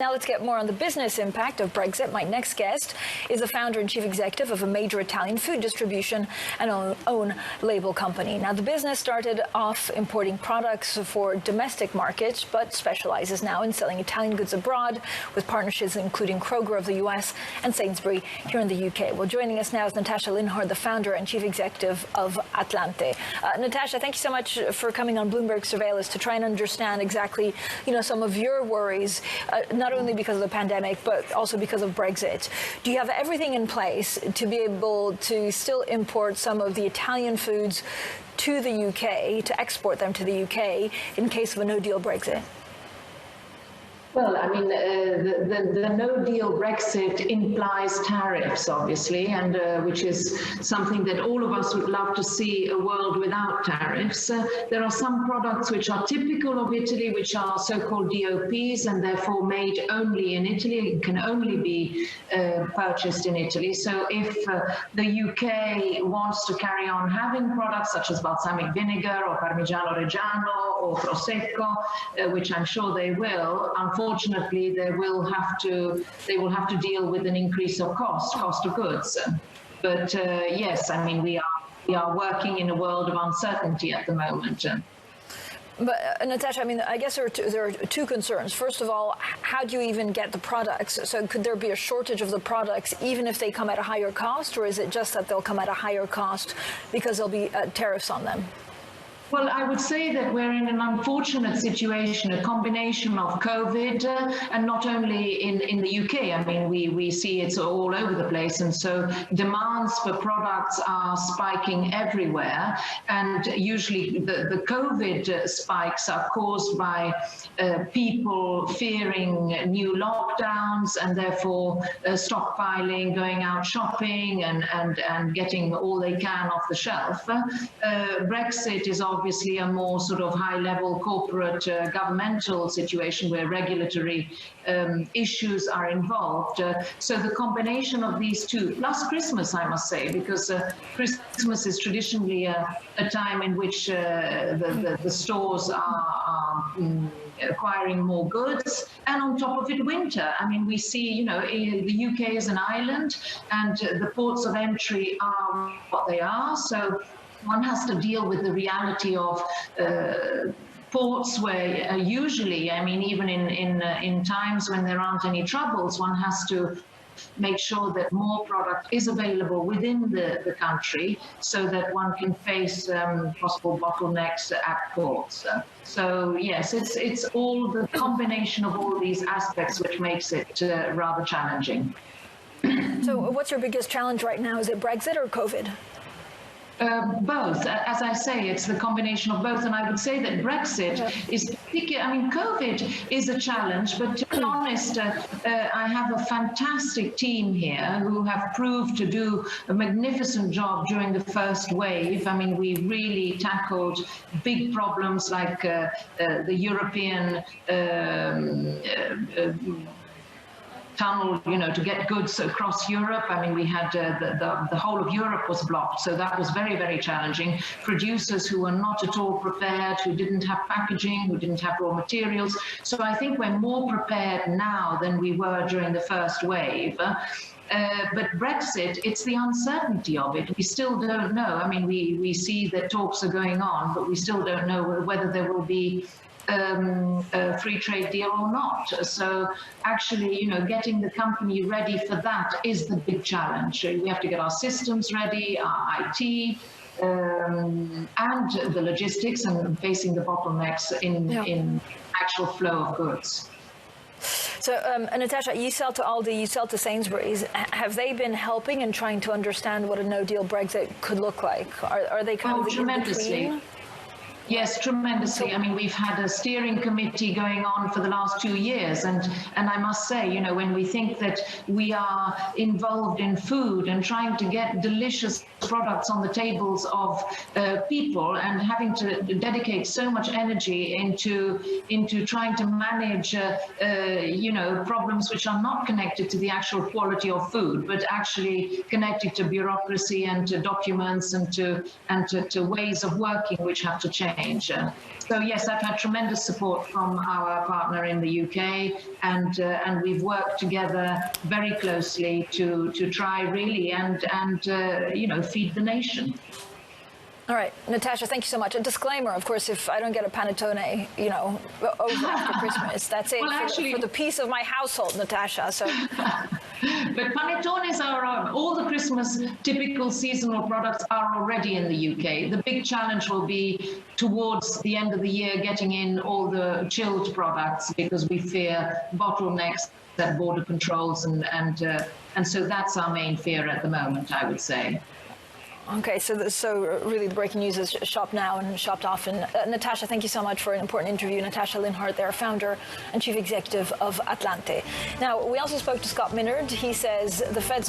Now let's get more on the business impact of Brexit. My next guest is the founder and chief executive of a major Italian food distribution and own label company. Now the business started off importing products for domestic markets, but specializes now in selling Italian goods abroad with partnerships including Kroger of the US and Sainsbury here in the UK. Well, joining us now is Natasha Linhart, the founder and chief executive of Atlante. Natasha, thank you so much for coming on Bloomberg Surveillance to try and understand exactly, some of your worries, not only because of the pandemic, but also because of Brexit. Do you have everything in place to be able to still import some of the Italian foods to the UK, to export them to the UK in case of a no-deal Brexit? Well, I mean, the no-deal Brexit implies tariffs, obviously, and which is something that all of us would love to see, a world without tariffs. There are some products which are typical of Italy, which are so-called DOPs, and therefore made only in Italy, and can only be purchased in Italy. So if the UK wants to carry on having products such as balsamic vinegar or Parmigiano Reggiano or Prosecco, which I'm sure they will, unfortunately, they will have to deal with an increase of cost of goods. But yes, I mean, we are working in a world of uncertainty at the moment. But Natasha, I mean, I guess there are two concerns. First of all, how do you even get the products? So could there be a shortage of the products even if they come at a higher cost, or is it just that they'll come at a higher cost because there'll be tariffs on them? Well, I would say that we're in an unfortunate situation, a combination of COVID and not only in the UK. I mean, we see it's all over the place. And so demands for products are spiking everywhere. And usually the COVID spikes are caused by people fearing new lockdowns and therefore stockpiling, going out shopping and getting all they can off the shelf. Brexit is obviously a more sort of high-level corporate governmental situation where regulatory issues are involved. So the combination of these two, plus Christmas, I must say, because Christmas is traditionally a time in which the stores are acquiring more goods, and on top of it, winter. I mean, we see, the UK is an island, and the ports of entry are what they are. So one has to deal with the reality of ports where usually, I mean, even in times when there aren't any troubles, one has to make sure that more product is available within the country so that one can face possible bottlenecks at ports. So yes, it's all the combination of all these aspects which makes it rather challenging. So what's your biggest challenge right now? Is it Brexit or COVID? Both. As I say, it's the combination of both. And I would say that Brexit is particular. I mean, COVID is a challenge, but to be honest, I have a fantastic team here who have proved to do a magnificent job during the first wave. I mean, we really tackled big problems like the European tunnel, to get goods across Europe. I mean, we had the whole of Europe was blocked, so that was very, very challenging. Producers who were not at all prepared, who didn't have packaging, who didn't have raw materials. So I think we're more prepared now than we were during the first wave. But Brexit, it's the uncertainty of it. We still don't know. I mean, we see that talks are going on, but we still don't know whether there will be a free trade deal or not. So actually, getting the company ready for that is the big challenge. We have to get our systems ready, our IT, and the logistics, and facing the bottlenecks in actual flow of goods. So, Natasha, you sell to Aldi, you sell to Sainsbury's. Have they been helping and trying to understand what a no-deal Brexit could look like? Are they kind of tremendously. In between? Yes, tremendously. I mean, we've had a steering committee going on for the last 2 years. And I must say, when we think that we are involved in food and trying to get delicious products on the tables of people and having to dedicate so much energy into trying to manage, problems which are not connected to the actual quality of food, but actually connected to bureaucracy and to documents and to ways of working which have to change. change. So yes, I've had tremendous support from our partner in the UK, and we've worked together very closely to try really and feed the nation. All right, Natasha, thank you so much. A disclaimer, of course, if I don't get a panettone, over after Christmas, that's it. Well, for the peace of my household, Natasha. So. But panettones are all the Christmas typical seasonal products are already in the UK. The big challenge will be towards the end of the year getting in all the chilled products, because we fear bottlenecks at border controls, and so that's our main fear at the moment, I would say. Okay, so really the breaking news is shop now and shopped often. Natasha, thank you so much for an important interview. Natasha Linhart, their founder and chief executive of Atlante. Now, we also spoke to Scott Minard. He says the Fed's